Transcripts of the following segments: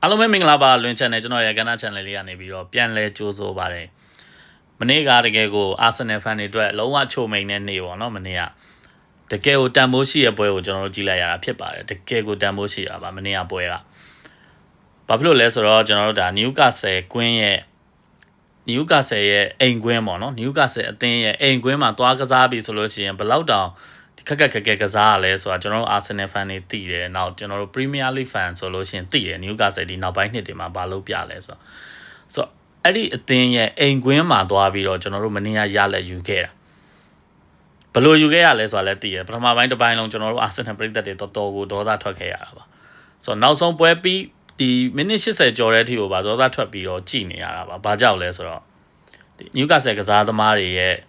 အားလုံးပဲမင်္ဂလာပါလွင် channel ကျွန်တော်ရဲ့ကဏ္ဍ channel လေးကနေပြီးတော့ပြန်လဲကြိုးဆိုပါတယ်မနေ့ကတကယ်ကို Arsenal fan တွေအတွက်လုံးဝချိုမိန်တဲ့နေ့ပေါ့နော်မနေ့ကတကယ်ကိုတန်ဖိုးရှိတဲ့ပွဲကိုကျွန်တော်တို့ကြည့်လိုက်ရတာဖြစ်ပါတယ်တကယ်ကိုတန်ဖိုးရှိတာပါမနေ့ကပွဲကဘာဖြစ်လို့လဲဆိုတော့ကျွန်တော်တို့ဒါ Newcastle ကွင်းရဲ့ Newcastle ရဲ့အိမ်ကွင်းပေါ့နော် Newcastle အသင်းရဲ့အိမ်ကွင်းမှာသွားကစားပြီဆိုလို့ရှိရင်ဘယ်လောက်တောင်ခက်ကကစားရလဲဆိုတာကျွန်တော်တို့ Arsenal fan တွေသိတယ်နောက်ကျွန်တော်တို့ Premier League fan ဆိုလို့ရှိရင်သိတယ် Newcastle ဒီနောက်ပိုင်းနှစ်တွေမှာဘာလို့ပြလဲဆိုတော့အဲ့ဒီအသင်းရဲ့အိမ်ကွင်းမှာသွားပြီးတော့ကျွန်တော်တို့မနေ့ကရလက်ယူခဲ့တာဘယ်လိုယူခဲ့ရလဲဆိုတာလည်းသိတယ်ပထမပိုင်းတစ်ပိုင်းလုံးကျွန်တော်တို့ Arsenal ပရိသတ်တွေတော်တော်ကိုဒေါသထွက်ခဲ့ရတာပါဆိုတော့နောက်ဆုံးပွဲပြီးဒီမိနစ်80ကျော်တဲ့အထိကိုပါဒေါသထွက်ပြီးတော့ကြည်နေရတာပါဘာကြောင့်လဲဆိုတော့ဒီ Newcastle ကစားသမားတွေရဲ့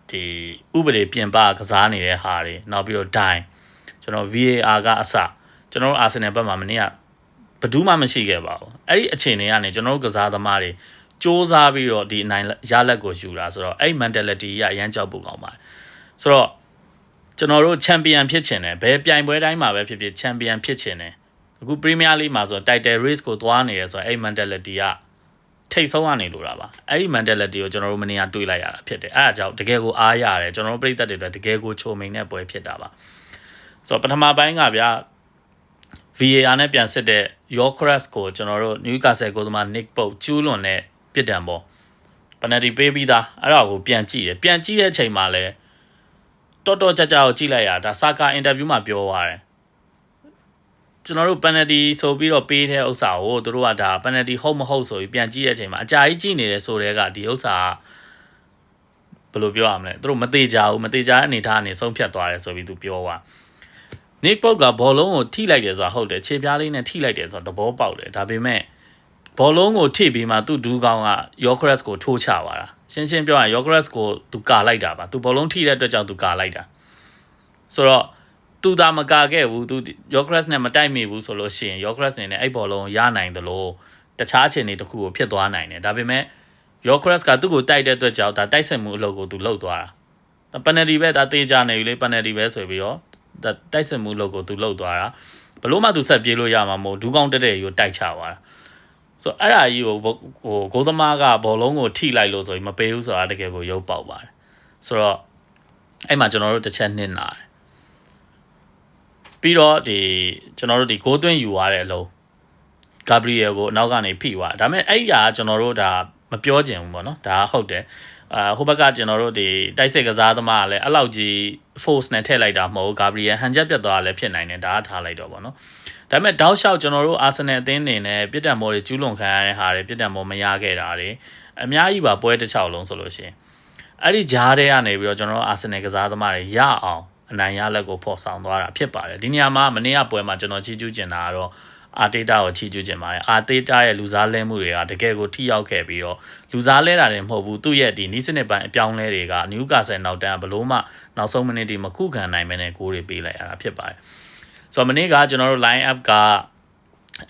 ဒီဥပဒေပြင်ပကစားနေတဲ့ဟာတွေနောက်ပြီးတော့ဒိုင်ကျွန်တော် VAR ကအစကျွန်တော်တို့ Arsenal ဘက်မှာမနေ့ကဘယ်သူမှမရှိခဲ့ပါဘူးအဲ့ဒီအခြေအနေကနေကျွန်တော်တို့ကစားသမားတွေစ조사ပြီးတော့ဒီအနိုင်ရလက်ကိုယူတာဆိုတော့အဲ့ mentality ရအရန်ကြောက်ဖို့ကောင်းပါတယ်ဆိုတော့ကျွန်တော်တို့ champion ဖြစ်ချင်တယ်ဘယ်ပြိုင်ပွဲတိုင်းမှာပဲဖြစ်ဖြစ် champion ဖြစ်ချင်တယ်အခု Premier League မှာဆို title race ကိုသွားနေရဆိုတော့အဲ့ mentality ကထိတ်ဆုံးကနေလို့တာပါအဲ့ဒီ mentality ကိုကျွန်တော်တို့မနေ့ကတွေးလိုက်ရတာဖြစ်တယ်အဲ့ဒါကြောင့်တကယ်ကိုအားရတယ်ကျွန်တော်တို့ပြည်သက်တွေအတွက်တကယ်ကိုချိုမိန်တဲ့ပွဲဖြစ်တာပါဆိုတော့ပထမပိုင်းကဗျာ VAR နဲ့ပြန်စစ်တဲ့ Yorkras ကိုကျွန်တော်တို့ Newcastle ကိုသမား Nick Pope ကျူးလွန်တဲ့ပြစ်ဒဏ်ပေါ် penalty ပေးပြီးသားအဲ့ဒါကိုပြန်ကြည့်တယ်ပြန်ကြည့်တဲ့အချိန်မှာလဲတော်ကြကြကိုကြည့်လိုက်ရဒါ Saka interview မှာပြောသွားတယ်ကျွန်တော်တို့ penalty ဆိုပြီးတော့ပေးတဲ့ဥစ္စာကိုတို့ကဒါ penalty ဟုတ်မဟုတ်ဆိုပြီးပြန်ကြည့်တဲ့အချိန်မှာအကြာကြီးကြည့်နေတယ်ဆိုတဲ့ကဒီဥစ္စာဘယ်လိုပြောရမလဲတို့မသေးကြဘူးမသေးကြတဲ့အနေထားနဲ့ဆုံးဖြတ်သွားတယ်ဆိုပြီးသူပြောသွားNick Pope ကဘောလုံးကိုထိလိုက်တယ်ဆိုတာဟုတ်တယ်ခြေပြားလေးနဲ့ထိလိုက်တယ်ဆိုတာသဘောပေါက်တယ်ဒါပေမဲ့ဘောလုံးကိုထိပြီးမှသူ့ဒူးကောင်းက Yorkras ကိုထိုးချသွားတာရှင်းပြောရင် Yorkras ကိုသူကာလိုက်တာပါသူဘောလုံးထိတဲ့အတွက်ကြောင့်သူကာလိုက်တာဆိုတော့သူသာမကာခဲ့ဘူးသူ Yorkras နဲ့မတိုက်မိဘူးဆိုလို့ရှိရင် Yorkras နဲ့အဲ့ဘောလုံးရနိုင်တယ်လို့တခြားအခြေအနေတစ်ခုကိုဖြစ်သွားနိုင်တယ်ဒါပေမဲ့ Yorkras ကသူ့ကိုတိုက်တဲ့အတွက်ကြောင့်ဒါတိုက်ဆက်မှုအလုပ်ကိုသူလုပ်သွားတာ penalty ပဲဒါတေးကြနေပြီလေ penalty ပဲဆိုပြီးတော့တိုက်စစ်မှုလုပ်ကိုသူလှုပ်သွားတာဘလို့မှသူဆက်ပြေးလို့ရမှာမဟုတ်ဒူးကောင်းတက်တဲ့ရိုးတိုက်ချသွားတာဆိုတော့အဲ့ဒါကြီးကိုဂိုးသမားကဘောလုံးကိုထိလိုက်လို့ဆိုပြီးမပေးဘူးဆိုတာတကယ်ကိုရုပ်ပေါက်ပါတယ်ဆိုတော့အဲ့မှာကျွန်တော်တို့တစ်ချက်နစ်နာတယ်ပြီးတော့ဒီကျွန်တော်တို့ဒီဂိုးသွင်းယူသွားတဲ့အလုံးဂါဘရီယယ်ကိုအနောက်ကနေဖိသွားဒါပေမဲ့အဲ့ဒီကကျွန်တော်တို့ဒါမပြောချင်ဘူးပေါ့နော်ဒါဟုတ်တယ်ဟိုဘက်ကကျွန်တော်တို့ဒီတိုက်စစ်ကစားသမားကလည်းအဲ့လောက်ကြီး force နဲ့ထည့်လိုက်တာမဟုတ်ဂါဘရီယယ်ဟန်ချက်ပြတ်သွားတာလည်းဖြစ်နိုင်တယ်ဒါကထားလိုက်တော့ပေါ့နော်ဒါပေမဲ့တောက်လျှောက်ကျွန်တော်တို့အာဆင်နယ်အသင်းနေနဲ့ပြစ်ဒဏ်ဘောတွေကျူးလွန်ခံရတဲ့ဟာတွေပြစ်ဒဏ်ဘောမရခဲ့တာတွေအများကြီးပါပွဲတစ်ချောင်းလုံးဆိုလို့ရှိရင်အဲ့ဒီဂျားတွေကနေပြီးတော့ကျွန်တော်တို့အာဆင်နယ်ကစားသမားတွေရအောင်အနိုင်ရလက်ကိုဖော်ဆောင်သွားတာဖြစ်ပါတယ်ဒီနေရာမှာမနေ့ကပွဲမှာကျွန်တော်ချီးကျူးကျင်တာကတော့အာတေတာကိုချီးကျူးခြင်းပါတယ်အာတေတာရဲ့လူစားလဲမှုတွေကတကယ်ကိုထိရောက်ခဲ့ပြီးတော့လူစားလဲတာတွေမဟုတ်ဘူးသူ့ရဲ့ဒီနီးစနစ်ပိုင်းအပြောင်းလဲတွေကနျူကာဆယ်နောက်တန်းဘလို့မှနောက်ဆုံးမိနစ်ဒီမခုခံနိုင်မနဲ့ဂိုးတွေပေးလိုက်ရတာဖြစ်ပါတယ်ဆိုတော့မနေ့ကကျွန်တော်တို့ line up က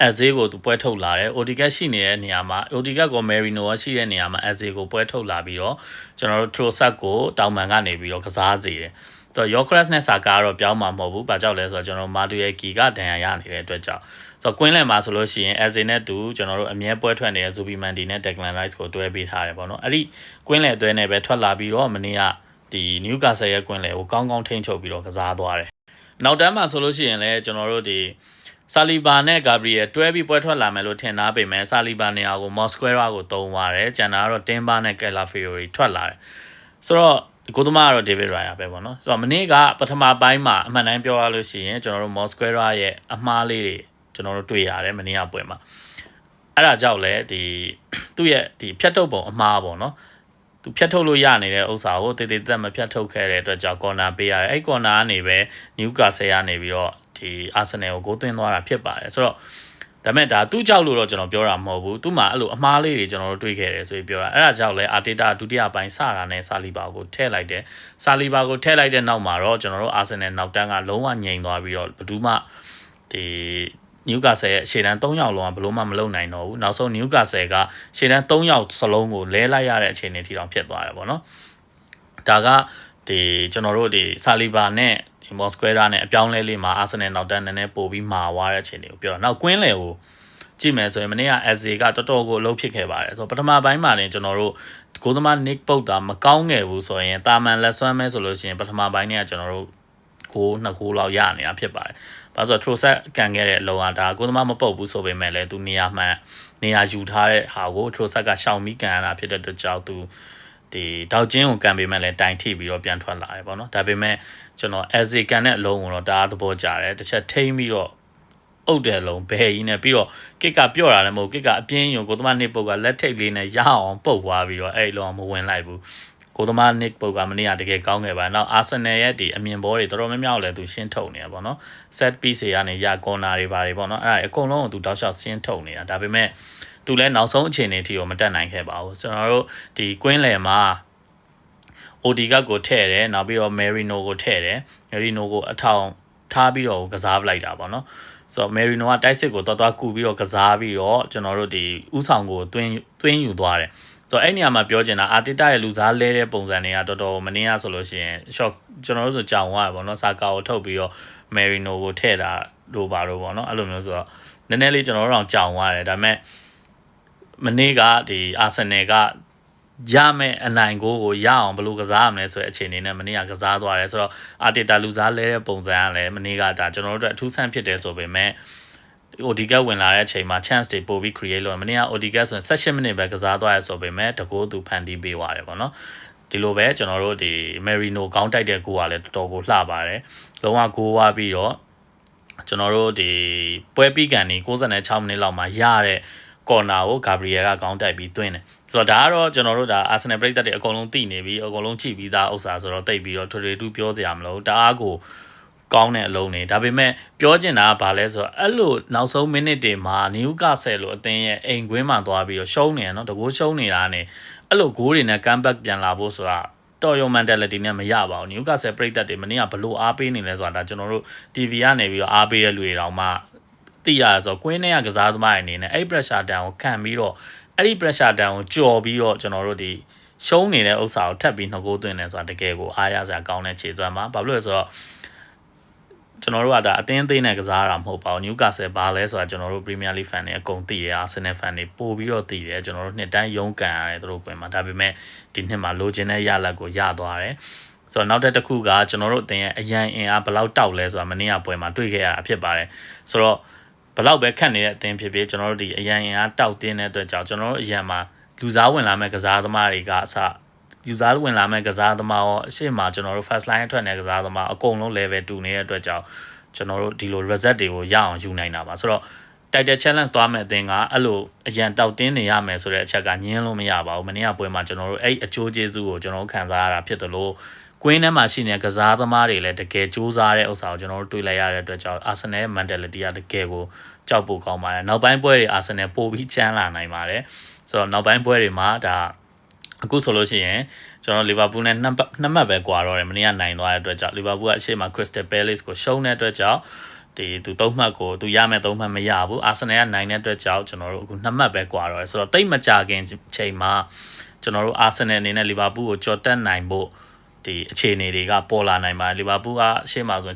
Eze ကိုသူပွဲထုတ်လာတယ် Odegaard ရှိနေတဲ့နေရာမှာ Odegaard ကို Merino ရှိတဲ့နေရာမှာ Eze ကိုပွဲထုတ်လာပြီးတော့ကျွန်တော်တို့ Trossard ကိုတောင်ပံကနေပြီးတော့ကစားစေတယ်တော့ Yorkras နဲ့ Saka ကတော့ပြောင်းမှာမဟုတ်ဘူး။ဘာကြောင့်လဲဆိုတော့ကျွန်တော် Madueke ကဒဏ်ရာရနေတဲ့အတွက်ကြောင့်ဆိုတော့ကွင်းလယ်မှာဆိုလို့ရှိရင် Eze နဲ့တူကျွန်တော်တို့အမြဲပွဲထွက်နေတဲ့ Zubimendi နဲ့ Declan Rice ကိုတွဲပေးထားတယ်ပေါ့နော်။အဲ့ဒီကွင်းလယ်အတွဲနဲ့ပဲထွက်လာပြီးတော့မနေ့ကဒီ Newcastle ရဲ့ကွင်းလယ်ကိုကောင်းကောင်းထိန်းချုပ်ပြီးတော့ကစားသွားတယ်။နောက်တန်းမှာဆိုလို့ရှိရင်လည်းကျွန်တော်တို့ဒီဆာလီဘာနဲ့ဂါဘရီယယ်တွဲပြီးပွဲထွက်လာမယ်လို့ထင်ထားပေမဲ့ဆာလီဘာနေရာကိုမော်စကွဲရာကိုတုံးသွားတယ်။ကျန်တာကတော့တင်ဘာနဲ့ကယ်လာဖီယိုရီထွက်လာတယ်။ဆိုတော့ကိုသမားကတော့ David Raya ပဲပေါ့နော်ဆိုတော့မနေ့ကပထမပိုင်းမှာအမှန်တိုင်းပြောရလို့ရှိရင်ကျွန်တော်တို့ Mosquera ရဲ့အမှားလေးတွေကျွန်တော်တို့တွေ့ရတယ်မနေ့ကပွဲမှာအဲ့ဒါကြောင့်လည်းဒီသူ့ရဲ့ဒီဖြတ်ထုတ်ပုံအမှားပေါ့နော်သူဖြတ်ထုတ်လို့ရနေတဲ့ဥစ္စာကိုတေးသေးသက်မဖြတ်ထုတ်ခဲ့တဲ့အတွက်ကြောင့် corner ပေးရတယ်အဲ့ corner ကနေပဲ Newcastle ကနေပြီးတော့ဒီ Arsenal ကိုဂိုးသွင်းသွားတာဖြစ်ပါတယ်ဆိုတော့ဒါပေမဲ့ဒါသူ့ကြောက်လို့တော့ကျွန်တော်ပြောတာမဟုတ်ဘူးသူ့မှာအဲ့လိုအမှားလေးတွေကျွန်တော်တို့တွေ့ခဲ့တယ်ဆိုပြီးပြောတာအဲ့ဒါကြောင့်လဲအာတေတာဒုတိယပိုင်းစတာနဲ့ဆာလီဘာကိုထည့်လိုက်တယ်ဆာလီဘာကိုထည့်လိုက်တဲ့နောက်မှာတော့ကျွန်တော်တို့အာဆင်နယ်နောက်တန်းကလုံးဝငြိမ်သွားပြီးတော့ဘယ်သူမှဒီ Newcastle ရဲ့ရှေ့တန်း3ယောက်လုံးကဘလို့မှမလုံနိုင်တော့ဘူးနောက်ဆုံး Newcastle ကရှေ့တန်း3ယောက်စလုံးကိုလဲလိုက်ရတဲ့အခြေအနေထိတောင်ဖြစ်သွားတယ်ပေါ့နော်ဒါကဒီကျွန်တော်တို့ဒီဆာလီဘာနဲ့ဒီ Mosquera နဲ့အပြောင်းလဲလေးမှာ Arsenal နောက်တန်းနည်းနည်းပို့ပြီးမာသွားတဲ့အခြေအနေကိုပြောတော့နောက်ကွင်းလေကို ကြည့်မယ်ဆိုရင်မနေ့က SA ကတော်တော်ကိုအလုပ်ဖြစ်ခဲ့ပါတယ်ဆိုတော့ပထမပိုင်းမှာလည်းကျွန်တော်တို့ကိုသမား Nick ပုတ်တာမကောင်းခဲ့ဘူးဆိုရင်တာမန်လက်ဆွမ်းမဲဆိုလို့ရှိရင်ပထမပိုင်းเนี่ยကျွန်တော်တို့ကို2ကိုလောက်ရနေတာဖြစ်ပါတယ်။ဘာလို့ဆိုတော့ Trossard ကန်ခဲ့တဲ့အလုံးကဒါကိုသမားမပုတ်ဘူးဆိုပေမဲ့လည်းသူနေရာမှန်နေရာယူထားတဲ့ဟာကို Trossard ကရှောင်ပြီးကန်ရတာဖြစ်တဲ့အတွက်ကြောင့်သူဒီတောက်ချင်းကိုကန်ပေးမဲ့လည်းတိုင်ထိပြီးတော့ပြန်ထွက်လာတယ်ပေါ့နော်။ဒါပေမဲ့ကျွန်တော် SA ကန်တဲ့အလုံးကိုတော့ဒါသဘောကျတယ်။တစ်ချက်ထိမ့်ပြီးတော့အုပ်တယ်လုံးဘယ်ကြီးနဲ့ပြီးတော့ကစ်ကပြော့တာလည်းမဟုတ်ကစ်ကအပြင်းရုံကိုသမား Nick ပုတ်ကလက်ထိတ်လေးနဲ့ရအောင်ပုတ်သွားပြီးတော့အဲ့လုံးမဝင်လိုက်ဘူးကိုသမား Nick ပုတ်ကမနေ့ကတကယ်ကောင်းခဲ့ပါနောက် Arsenal ရဲ့ဒီအမြင်ဘောတွေတော်တော်များများလည်းသူရှင်းထုတ်နေရပါတော့ set piece တွေကနေရ corner တွေပါတယ်ပေါ့နော်အဲ့ဒါအကုန်လုံးကိုသူတောက်လျှောက်ရှင်းထုတ်နေတာဒါပေမဲ့သူလည်းနောက်ဆုံးအခြေအနေအထိကိုမတက်နိုင်ခဲ့ပါဘူးကျွန်တော်တို့ဒီကွင်းလယ်မှာOdegaard ကိုထည့်တယ်နောက်ပြီးတော့ Merino ကိုထည့်တယ် Merino ကိုအထောင်ထားပြီးတော့ကစားပလိုက်တာပေါ့နော်ဆိုတော့ Merino ကတိုက်စစ်ကိုသွားကူပြီးတော့ကစားပြီးတော့ကျွန်တော်တို့ဒီဥဆောင်ကိုတွင်းယူသွားတယ်ဆိုတော့အဲ့နေရာမှာပြောချင်တာအာတီတာရဲ့လူစားလဲတဲ့ပုံစံတွေကတော်တော်မင်းရဆိုလို့ရှိရင် shot ကျွန်တော်တို့ဆိုကြောင်သွားတယ်ပေါ့နော်စာကာကိုထုတ်ပြီးတော့ Merino ကိုထည့်တာတို့ပါတော့ပေါ့နော်အဲ့လိုမျိုးဆိုတော့နည်းနည်းလေးကျွန်တော်တို့တော့ကြောင်သွားတယ်ဒါပေမဲ့မနေ့ကဒီ Arsenal ကရမယ်အနိုင်ကိုရအောင်ဘယ်လိုကစားရမလဲဆိုတဲ့အခြေအနေနဲ့မနေ့ကကစားသွားတယ်ဆိုတော့အာတီတာလူစားလဲတဲ့ပုံစံကလည်းမနေ့ကဒါကျွန်တော်တို့အတွက်အထူးဆန်းဖြစ်တယ်ဆိုပေမဲ့Odegaard ဝင်လာတဲ့အချိန်မှာ chance တွေပို့ပြီး create လုပ်မနေ့က Odegaard ဆိုရင်18မိနစ်ပဲကစားသွားရဆိုပေမဲ့တကူသူဖန်တီးပေးသွားတယ်ပေါ့နော်ဒီလိုပဲကျွန်တော်တို့ဒီ Merino ကောင်းတိုက်တဲ့ကိုကလည်းတော်တော်ကိုလှပါတယ်လုံးဝကိုဝါပြီးတော့ကျွန်တော်တို့ဒီပွဲပြီးကန်နေ96မိနစ်လောက်မှာရတဲ့corner ကို Gabriel ကကောင်းတိုက်ပြီးတွင်းတယ်ဆိုတော့ဒါကတော့ကျွန်တော်တို့ဒါ Arsenal ပရိသတ်တွေအကုန်လုံးသိနေပြီအကုန်လုံးကြည့်ပြီးသားဥစ္စာဆိုတော့တိတ်ပြီးတော့ထွေထွေတူးပြောစရာမလိုတအားကိုကောင်းတဲ့အလုံးနေဒါပေမဲ့ပြောချင်တာကဘာလဲဆိုတော့အဲ့လိုနောက်ဆုံးမိနစ်တွေမှာ Newcastle လို့အသင်းရဲ့အိမ်ကွင်းမှာသွားပြီးတော့ရှုံးနေရနော်တကူရှုံးနေတာနဲ့အဲ့လိုဂိုးတွေနဲ့ comeback ပြန်လာဖို့ဆိုတာတော်ရုံ mentality နဲ့မရပါဘူး Newcastle ပရိသတ်တွေမနေ့ကဘလို့အားပေးနေလဲဆိုတာဒါကျွန်တော်တို့ TV ကနေပြီးတော့အားပေးတဲ့လူတွေတောင်မှသိရဆိုကွင်းထဲကကစားသမားတွေအနေနဲ့အဲ့ pressure တန်ကိုခံပြီးတော့အဲ့ဒီ pressure တန်ကိုကြော်ပြီးတော့ကျွန်တော်တို့ဒီရှုံးနေတဲ့ဥစ္စာကိုထပ်ပြီးနှကိုးသွင်းနေဆိုတာတကယ်ကိုအားရစရာကောင်းတဲ့ခြေစွမ်းပါဘာလို့လဲဆိုတော့ကျွန်တော်တို့ကဒါအသင်းသေးနဲ့ကစားတာမဟုတ်ပါဘူး Newcastle ဘာလဲဆိုတာကျွန်တော်တို့ Premier League fan တွေအကုန်သိတယ် Arsenal fan တွေပို့ပြီးတော့သိတယ်ကျွန်တော်တို့နှစ်တိုင်းရုန်းကန်ရတယ်သူတို့ကွင်းမှာဒါပေမဲ့ဒီနှစ်မှာလိုချင်တဲ့ရလဒ်ကိုရသွားတယ်ဆိုတော့နောက်တစ်ခုကကျွန်တော်တို့အသင်းရဲ့အရန်အင်အားဘယ်လောက်တောက်လဲဆိုတာမနေ့ကပွဲမှာတွေ့ခဲ့ရတာဖြစ်ပါတယ်ဆိုတော့ဘယ်လောက်ပဲခက်နေတဲ့အသင်းဖြစ်ဖြစ်ကျွန်တော်တို့ဒီအရန်အင်အားတောက်တင်းတဲ့အတွက်ကြောင့်ကျွန်တော်တို့အရန်မှာလူစားဝင်လာမဲ့ကစားသမားတွေကအစယူစားဝင်လာမဲ့ကစားသမားရောအရှိမကျွန်တော်တို့ first line ထွက်နေတဲ့ကစားသမားအကုန်လုံး level 2နေတဲ့အတွက်ကြောင့်ကျွန်တော်တို့ဒီလို result တွေကိုရအောင်ယူနိုင်တာပါဆိုတော့ title challenge သွားမဲ့အသင်းကအဲ့လိုအရန်တောက်တင်းနေရမယ်ဆိုတဲ့အချက်ကညင်းလို့မရပါဘူးမနေ့ကပွဲမှာကျွန်တော်တို့အဲ့အချိုးကျေးဇူးကိုကျွန်တော်တို့ခံစားရတာဖြစ်တယ်လို့ကွင်းထဲမှာရှိနေတဲ့ကစားသမားတွေလည်းတကယ်စူးစမ်းတဲ့ဥစ္စာကိုကျွန်တော်တို့တွေ့လိုက်ရတဲ့အတွက်ကြောင့် Arsenal ရဲ့ mentality ကတကယ်ကိုကြောက်ဖို့ကောင်းပါတယ်နောက်ပိုင်းပွဲတွေ Arsenal ပို့ပြီးချမ်းလာနိုင်ပါတယ်ဆိုတော့နောက်ပိုင်းပွဲတွေမှာဒါအခုဆိုလို့ရှိရင်ကျွန်တော် Liverpool နဲ့နှစ်မှတ်ပဲကွာတော့တယ်မနေ့ကနိုင်သွားတဲ့အတွက်ကြောင့် Liverpool ကအရှိမ Crystal Palace ကိုရှုံးတဲ့အတွက်ကြောင့်ဒီသူ3မှတ်ကိုသူရမယ်3မှတ်မရဘူး Arsenal ကနိုင်တဲ့အတွက်ကြောင့်ကျွန်တော်တို့အခု2မှတ်ပဲကွာတော့တယ်ဆိုတော့တိတ်မကြခင်ချိန်မှာကျွန်တော်တို့ Arsenal အနေနဲ့ Liverpool ကိုကြော်တက်နိုင်ဖို့ဒီအခြေအနေတွေကပေါ်လာနိုင်ပါတယ် Liverpool ကအရှိမဆို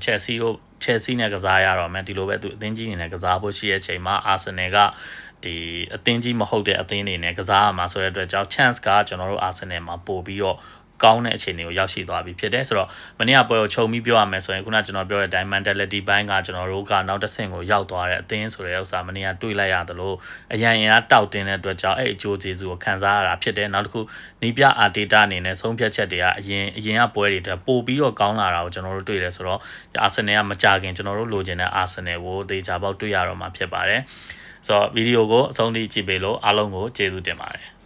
Chelsea နဲ့ကစားရတော့မယ်ဒီလိုပဲသူအသင်းကြီးနေနဲ့ကစားဖို့ရှိတဲ့ချိန်မှာ Arsenal ကဒီအသင်းကြီးမဟုတ်တဲ့အသင်းတွေနဲ့ကစားရမှာဆိုတဲ့အတွက်ကြောင့် chance ကကျွန်တော်တို့ Arsenal မှာပို့ပြီးတော့ကောင်းတဲ့အခြေအနေကိုရောက်ရှိသွားပြီဖြစ်တယ်ဆိုတော့မနေ့ကပွဲကိုခြုံပြီးပြောရမယ်ဆိုရင်ခုနကျွန်တော်ပြောတဲ့ mentality ဘိုင်းကကျွန်တော်တို့ကနောက်တစ်ဆင့်ကိုရောက်သွားတဲ့အသင်းဆိုတဲ့ဥစ္စာမနေ့ကတွေးလိုက်ရသလိုအရန်အင်အားတောက်တင်းတဲ့အတွက်ကြောင့်အဲ့အကျိုးကျေးဇူးကိုခံစားရတာဖြစ်တယ်နောက်တစ်ခုနီးပြအာတေတာအနေနဲ့ဆုံးဖြတ်ချက်တွေကအရင်ကပွဲတွေတက်ပို့ပြီးတော့ကောင်းလာတာကိုကျွန်တော်တို့တွေ့တယ်ဆိုတော့ Arsenal ကမကြခင်ကျွန်တော်တို့လိုချင်တဲ့ Arsenal ကိုသေချာပေါက်တွေ့ရတော့မှာဖြစ်ပါတယ်ဆိုတော့ဗီဒီယိုကိုအဆုံးထိကြည့်ပေးလို့အားလုံးကိုကျေးဇူးတင်ပါတယ်